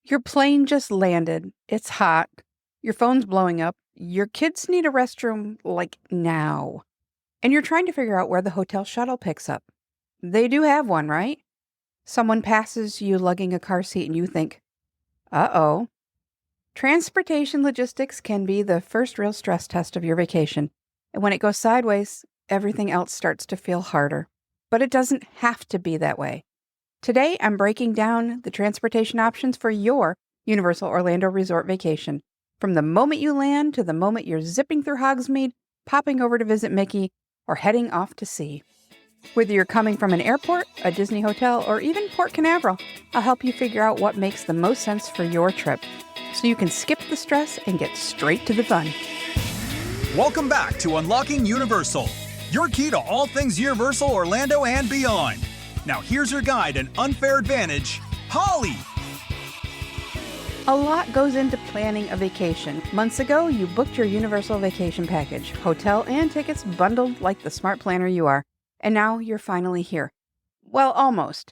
Your plane just landed. It's hot. Your phone's blowing up. Your kids need a restroom like now. And you're trying to figure out where the hotel shuttle picks up. They do have one, right? Someone passes you lugging a car seat and you think, uh-oh. Transportation logistics can be the first real stress test of your vacation. And when it goes sideways, everything else starts to feel harder. But it doesn't have to be that way. Today, I'm breaking down the transportation options for your Universal Orlando Resort vacation. From the moment you land to the moment you're zipping through Hogsmeade, popping over to visit Mickey, or heading off to sea. Whether you're coming from an airport, a Disney hotel, or even Port Canaveral, I'll help you figure out what makes the most sense for your trip, so you can skip the stress and get straight to the fun. Welcome back to Unlocking Universal, your key to all things Universal Orlando and beyond. Now here's your guide and unfair advantage, Holly. A lot goes into planning a vacation. Months ago, you booked your Universal vacation package, hotel and tickets bundled like the smart planner you are. And now you're finally here. Well, almost.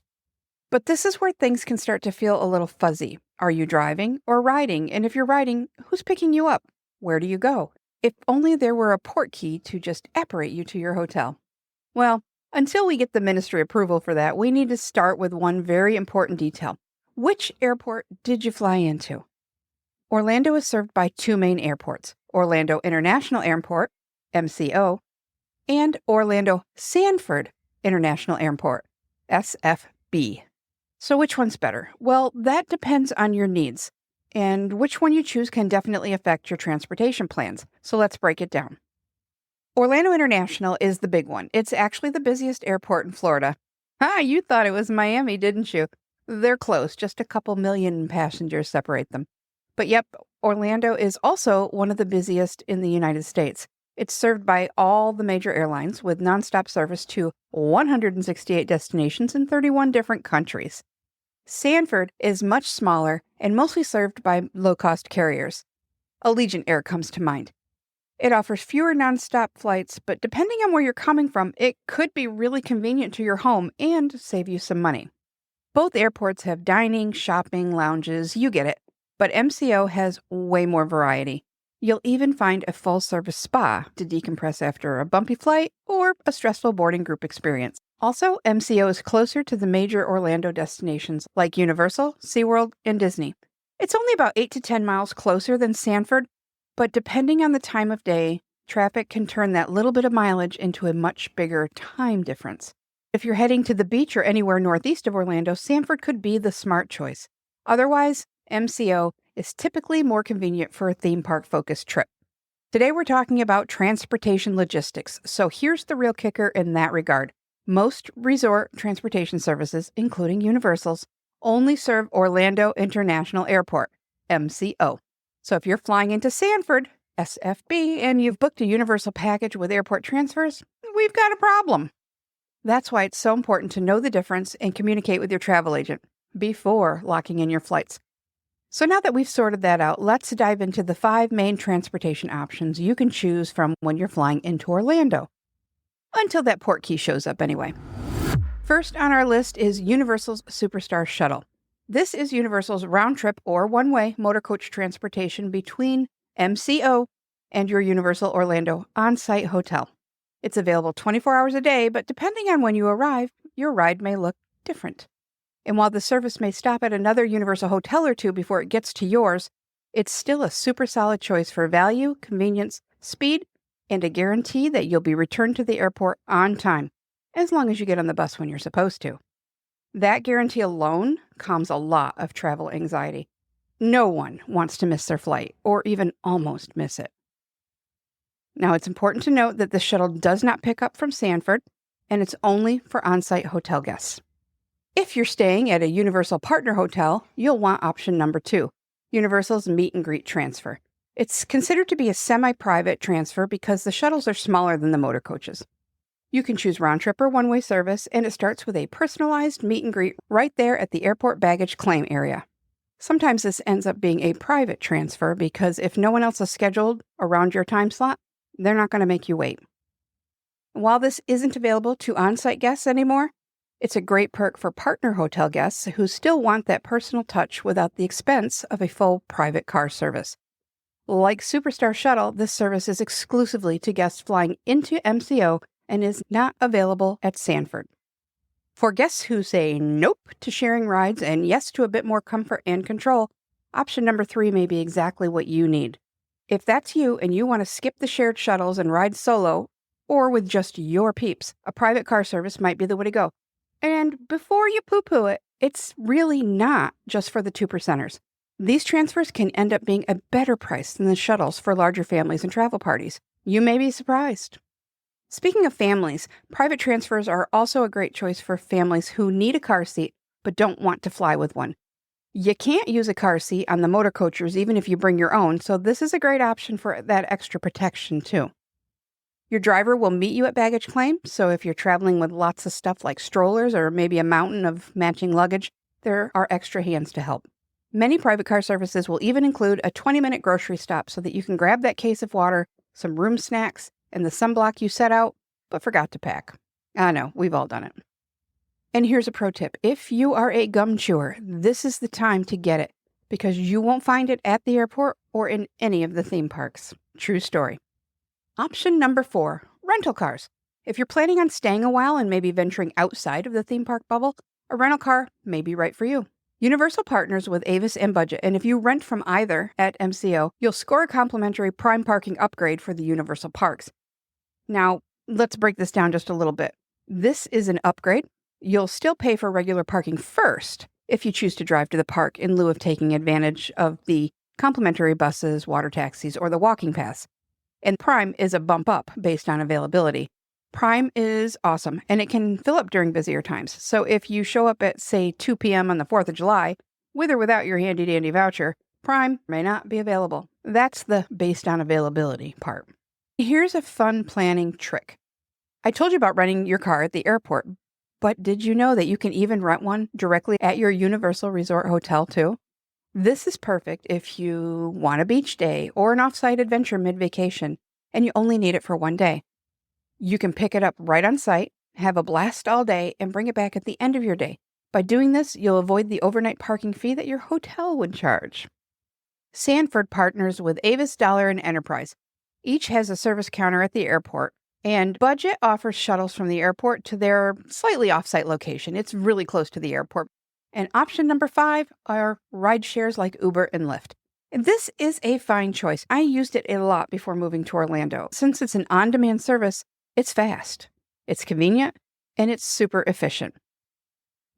But this is where things can start to feel a little fuzzy. Are you driving or riding? And if you're riding, who's picking you up? Where do you go? If only there were a port key to just apparate you to your hotel. Well, until we get the ministry approval for that, we need to start with one very important detail. Which airport did you fly into? Orlando is served by two main airports, Orlando International Airport, MCO, and Orlando Sanford International Airport, SFB. So which one's better? Well, that depends on your needs, and which one you choose can definitely affect your transportation plans. So let's break it down. Orlando International is the big one. It's actually the busiest airport in Florida. You thought it was Miami, didn't you? They're close, just a couple million passengers separate them. But yep, Orlando is also one of the busiest in the United States. It's served by all the major airlines with nonstop service to 168 destinations in 31 different countries. Sanford is much smaller and mostly served by low-cost carriers. Allegiant Air comes to mind. It offers fewer nonstop flights, but depending on where you're coming from, it could be really convenient to your home and save you some money. Both airports have dining, shopping, lounges, you get it, but MCO has way more variety. You'll even find a full-service spa to decompress after a bumpy flight or a stressful boarding group experience. Also, MCO is closer to the major Orlando destinations like Universal, SeaWorld, and Disney. It's only about 8 to 10 miles closer than Sanford, but depending on the time of day, traffic can turn that little bit of mileage into a much bigger time difference. If you're heading to the beach or anywhere northeast of Orlando, Sanford could be the smart choice. Otherwise, MCO is typically more convenient for a theme park-focused trip. Today we're talking about transportation logistics, so here's the real kicker in that regard. Most resort transportation services, including Universal's, only serve Orlando International Airport, MCO. So if you're flying into Sanford, SFB, and you've booked a Universal package with airport transfers, we've got a problem. That's why it's so important to know the difference and communicate with your travel agent before locking in your flights. So now that we've sorted that out, let's dive into the 5 main transportation options you can choose from when you're flying into Orlando. Until that port key shows up anyway. First on our list is Universal's SuperStar Shuttle. This is Universal's round-trip or one-way motor coach transportation between MCO and your Universal Orlando on-site hotel. It's available 24 hours a day, but depending on when you arrive, your ride may look different. And while the service may stop at another Universal hotel or two before it gets to yours, it's still a super solid choice for value, convenience, speed, and a guarantee that you'll be returned to the airport on time, as long as you get on the bus when you're supposed to. That guarantee alone calms a lot of travel anxiety. No one wants to miss their flight, or even almost miss it. Now, it's important to note that the shuttle does not pick up from Sanford, and it's only for on-site hotel guests. If you're staying at a Universal Partner Hotel, you'll want option number 2, Universal's Meet and Greet Transfer. It's considered to be a semi-private transfer because the shuttles are smaller than the motor coaches. You can choose round-trip or one-way service, and it starts with a personalized meet and greet right there at the airport baggage claim area. Sometimes this ends up being a private transfer because if no one else is scheduled around your time slot, they're not going to make you wait. While this isn't available to on-site guests anymore, It's a great perk for partner hotel guests who still want that personal touch without the expense of a full private car service. Like SuperStar Shuttle, this service is exclusively to guests flying into MCO and is not available at Sanford. For guests who say nope to sharing rides and yes to a bit more comfort and control, option number 3 may be exactly what you need. If that's you and you want to skip the shared shuttles and ride solo, or with just your peeps, a private car service might be the way to go. And before you poo-poo it, it's really not just for the 2%ers. These transfers can end up being a better price than the shuttles for larger families and travel parties. You may be surprised. Speaking of families, private transfers are also a great choice for families who need a car seat but don't want to fly with one. You can't use a car seat on the motor coachers even if you bring your own, so this is a great option for that extra protection too. Your driver will meet you at baggage claim, so if you're traveling with lots of stuff like strollers or maybe a mountain of matching luggage, there are extra hands to help. Many private car services will even include a 20-minute grocery stop so that you can grab that case of water, some room snacks, and the sunblock you set out, but forgot to pack. I know, we've all done it. And here's a pro tip. If you are a gum chewer, this is the time to get it because you won't find it at the airport or in any of the theme parks. True story. Option number 4, rental cars. If you're planning on staying a while and maybe venturing outside of the theme park bubble, a rental car may be right for you. Universal partners with Avis and Budget, and if you rent from either at MCO, you'll score a complimentary prime parking upgrade for the Universal parks. Now, let's break this down just a little bit. This is an upgrade. You'll still pay for regular parking first if you choose to drive to the park in lieu of taking advantage of the complimentary buses, water taxis, or the walking pass. And Prime is a bump up based on availability. Prime is awesome, and it can fill up during busier times. So if you show up at, say, 2 p.m. on the 4th of July, with or without your handy-dandy voucher, Prime may not be available. That's the based on availability part. Here's a fun planning trick. I told you about renting your car at the airport, but did you know that you can even rent one directly at your Universal Resort Hotel, too? This is perfect if you want a beach day or an off-site adventure mid-vacation, and you only need it for one day. You can pick it up right on site, have a blast all day, and bring it back at the end of your day. By doing this, you'll avoid the overnight parking fee that your hotel would charge. Sanford partners with Avis, Dollar, and Enterprise. Each has a service counter at the airport, and Budget offers shuttles from the airport to their slightly off-site location. It's really close to the airport. And option number 5 are ride shares like Uber and Lyft. This is a fine choice. I used it a lot before moving to Orlando. Since it's an on-demand service, it's fast, it's convenient, and it's super efficient.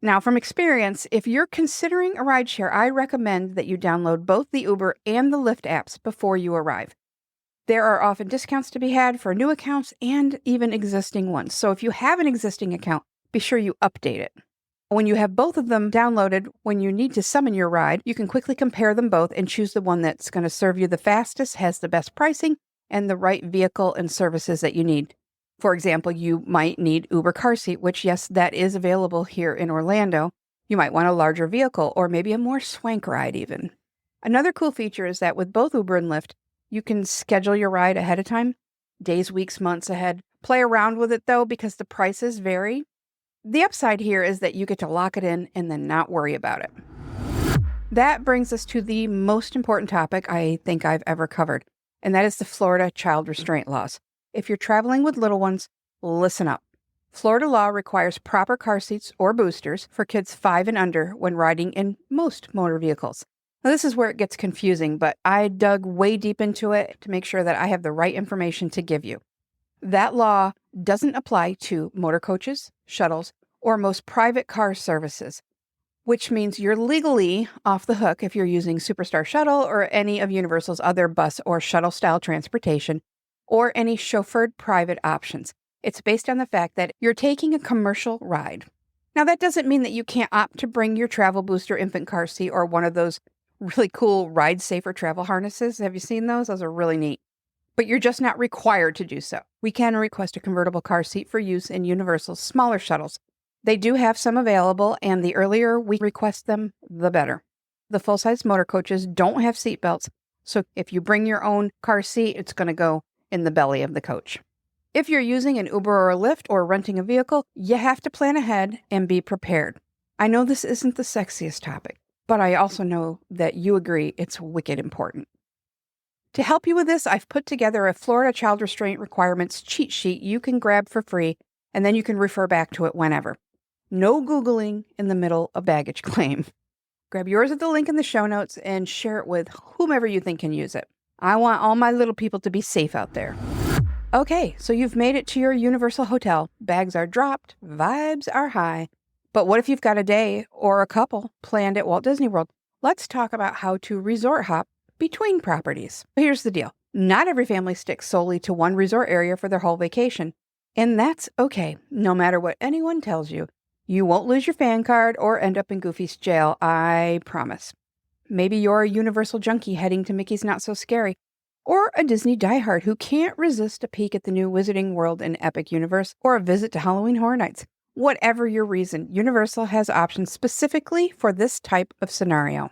Now, from experience, if you're considering a rideshare, I recommend that you download both the Uber and the Lyft apps before you arrive. There are often discounts to be had for new accounts and even existing ones. So if you have an existing account, be sure you update it. When you have both of them downloaded, when you need to summon your ride, you can quickly compare them both and choose the one that's going to serve you the fastest, has the best pricing, and the right vehicle and services that you need. For example, you might need Uber car seat, which, yes, that is available here in Orlando. You might want a larger vehicle or maybe a more swank ride even. Another cool feature is that with both Uber and Lyft, you can schedule your ride ahead of time, days, weeks, months ahead. Play around with it, though, because the prices vary. The upside here is that you get to lock it in and then not worry about it. That brings us to the most important topic I think I've ever covered, and that is the Florida child restraint laws. If you're traveling with little ones, listen up. Florida law requires proper car seats or boosters for kids 5 and under when riding in most motor vehicles. Now, this is where it gets confusing, but I dug way deep into it to make sure that I have the right information to give you. That law doesn't apply to motor coaches, shuttles, or most private car services, which means you're legally off the hook if you're using SuperStar Shuttle or any of Universal's other bus or shuttle-style transportation, or any chauffeured private options. It's based on the fact that you're taking a commercial ride. Now, that doesn't mean that you can't opt to bring your travel booster infant car seat or one of those really cool Ride Safer travel harnesses. Have you seen those? Those are really neat. But you're just not required to do so. We can request a convertible car seat for use in Universal's smaller shuttles. They do have some available, and the earlier we request them, the better. The full-size motor coaches don't have seat belts, so if you bring your own car seat, it's going to go in the belly of the coach. If you're using an Uber or a Lyft or renting a vehicle, you have to plan ahead and be prepared. I know this isn't the sexiest topic, but I also know that you agree it's wicked important. To help you with this, I've put together a Florida Child Restraint Requirements cheat sheet you can grab for free, and then you can refer back to it whenever. No Googling in the middle of baggage claim. Grab yours at the link in the show notes and share it with whomever you think can use it. I want all my little people to be safe out there. Okay, so you've made it to your Universal Hotel. Bags are dropped, vibes are high. But what if you've got a day or a couple planned at Walt Disney World? Let's talk about how to resort hop between properties. Here's the deal. Not every family sticks solely to one resort area for their whole vacation. And that's okay, no matter what anyone tells you. You won't lose your fan card or end up in Goofy's jail, I promise. Maybe you're a Universal junkie heading to Mickey's Not So Scary, or a Disney diehard who can't resist a peek at the new Wizarding World in Epic Universe or a visit to Halloween Horror Nights. Whatever your reason, Universal has options specifically for this type of scenario.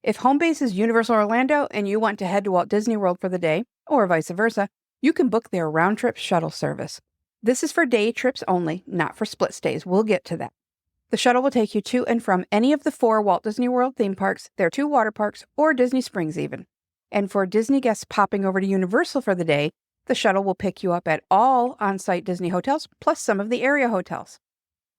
If home base is Universal Orlando and you want to head to Walt Disney World for the day, or vice versa, you can book their round-trip shuttle service. This is for day trips only, not for split stays. We'll get to that. The shuttle will take you to and from any of the 4 Walt Disney World theme parks, their 2 water parks, or Disney Springs even. And for Disney guests popping over to Universal for the day, the shuttle will pick you up at all on-site Disney hotels, plus some of the area hotels.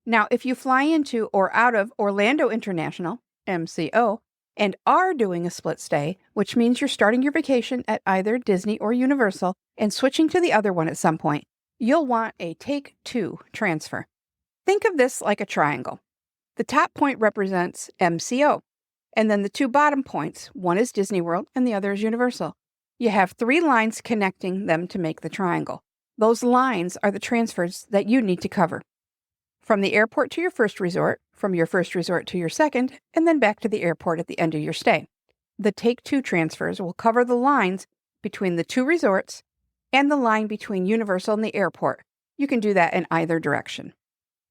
Now, if you fly into or out of Orlando International, MCO, and are doing a split stay, which means you're starting your vacation at either Disney or Universal and switching to the other one at some point, you'll want a Take 2 transfer. Think of this like a triangle. The top point represents MCO, and then the 2 bottom points, one is Disney World and the other is Universal. You have 3 lines connecting them to make the triangle. Those lines are the transfers that you need to cover. From the airport to your first resort, from your first resort to your second, and then back to the airport at the end of your stay. The Take 2 transfers will cover the lines between the 2 resorts and the line between Universal and the airport. You can do that in either direction.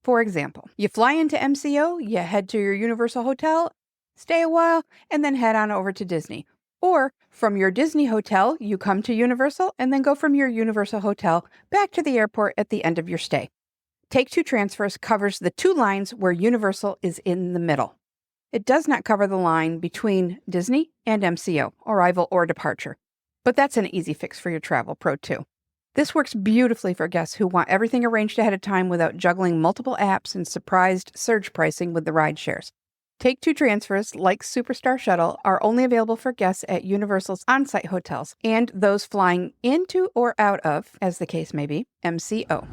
For example, you fly into MCO, you head to your Universal hotel, stay a while, and then head on over to Disney. Or from your Disney hotel, you come to Universal and then go from your Universal hotel back to the airport at the end of your stay. Take 2 transfers covers the 2 lines where Universal is in the middle. It does not cover the line between Disney and MCO, arrival or departure. But that's an easy fix for your Travel Pro too. This works beautifully for guests who want everything arranged ahead of time without juggling multiple apps and surprised surge pricing with the rideshares. Take 2 transfers, like SuperStar Shuttle, are only available for guests at Universal's on-site hotels and those flying into or out of, as the case may be, MCO.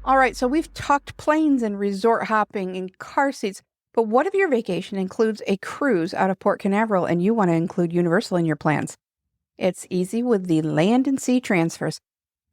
All right, so we've talked planes and resort hopping and car seats, but what if your vacation includes a cruise out of Port Canaveral and you want to include Universal in your plans? It's easy with the land and sea transfers.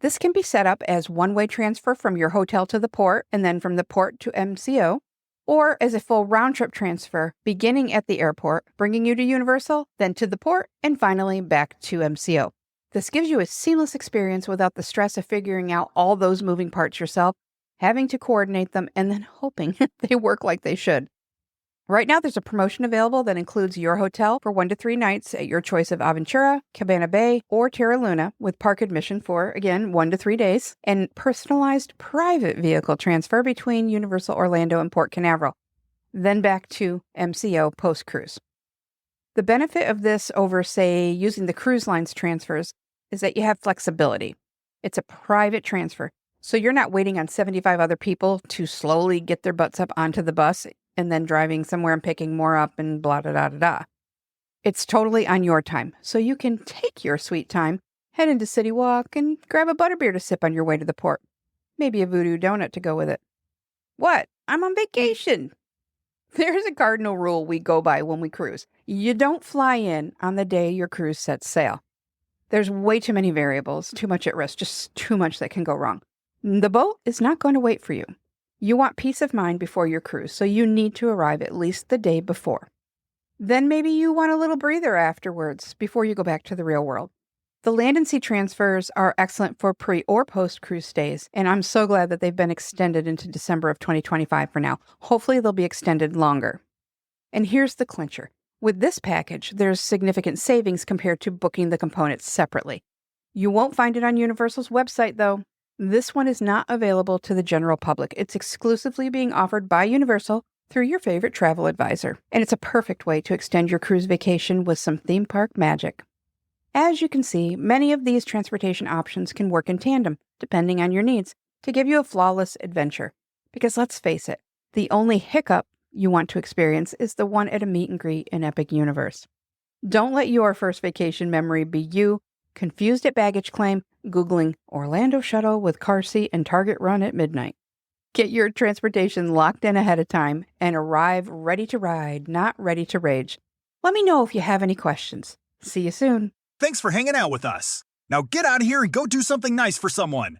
This can be set up as one-way transfer from your hotel to the port and then from the port to MCO, or as a full round-trip transfer beginning at the airport, bringing you to Universal, then to the port, and finally back to MCO. This gives you a seamless experience without the stress of figuring out all those moving parts yourself, having to coordinate them, and then hoping they work like they should. Right now, there's a promotion available that includes your hotel for 1 to 3 nights at your choice of Aventura, Cabana Bay, or Terra Luna, with park admission for, again, 1 to 3 days, and personalized private vehicle transfer between Universal Orlando and Port Canaveral, then back to MCO post-cruise. The benefit of this over, say, using the cruise line's transfers is that you have flexibility. It's a private transfer, so you're not waiting on 75 other people to slowly get their butts up onto the bus and then driving somewhere and picking more up and blah, da, da, da, da. It's totally on your time, so you can take your sweet time, head into City Walk, and grab a butterbeer to sip on your way to the port. Maybe a voodoo donut to go with it. What? I'm on vacation. There's a cardinal rule we go by when we cruise. You don't fly in on the day your cruise sets sail. There's way too many variables, too much at risk, just too much that can go wrong. The boat is not going to wait for you. You want peace of mind before your cruise, so you need to arrive at least the day before. Then maybe you want a little breather afterwards before you go back to the real world. The land and sea transfers are excellent for pre- or post-cruise stays, and I'm so glad that they've been extended into December of 2025 for now. Hopefully they'll be extended longer. And here's the clincher. With this package, there's significant savings compared to booking the components separately. You won't find it on Universal's website, though. This one is not available to the general public. It's exclusively being offered by Universal through your favorite travel advisor, and it's a perfect way to extend your cruise vacation with some theme park magic. As you can see, many of these transportation options can work in tandem, depending on your needs, to give you a flawless adventure. Because let's face it, the only hiccup you want to experience is the one at a meet and greet in Epic Universe. Don't let your first vacation memory be you, confused at baggage claim, Googling Orlando Shuttle with car seat and Target run at midnight. Get your transportation locked in ahead of time and arrive ready to ride, not ready to rage. Let me know if you have any questions. See you soon. Thanks for hanging out with us. Now get out of here and go do something nice for someone.